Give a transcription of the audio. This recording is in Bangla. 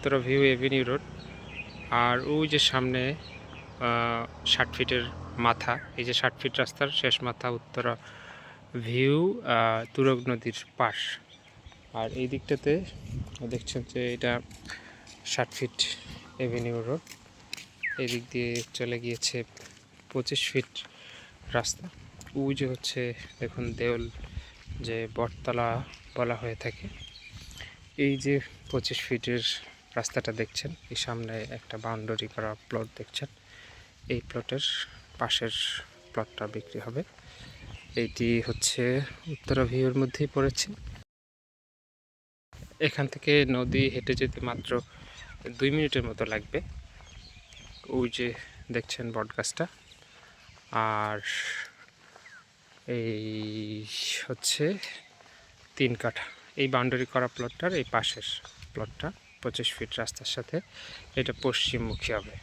Uttara view avenue road. আর ওই যে সামনে 60 ফিটের মাথা, এই যে 60 ফিট রাস্তার শেষ মাথা উত্তরা ভিউ তুরগ নদীর পাশ। আর এই দিকটাতে দেখছেন যে এটা 60 ফিট এভিনিউ রোড। এই দিক দিয়ে চলে গিয়েছে 25 ফিট রাস্তা। ওই যে হচ্ছে দেখুন দেউল, যে বটতলা বলা হয়ে থাকে। এই যে 25 ফিটের রাস্তাটা দেখছেন, এই সামনে একটা বাউন্ডারি করা প্লট দেখছেন, এই প্লটের পাশের প্লটটা বিক্রি হবে। এইটি হচ্ছে উত্তরা ভিউর মধ্যেই পড়েছে। এখান থেকে নদী হেঁটে যেতে মাত্র 2 মিনিটের মতো লাগবে। ওই যে দেখছেন বটগাছটা। আর এই হচ্ছে 3 কাঠা, এই বাউন্ডারি করা প্লটটার এই পাশের প্লটটা 25 ফিট রাস্তার সাথে এটা পশ্চিমমুখী হবে।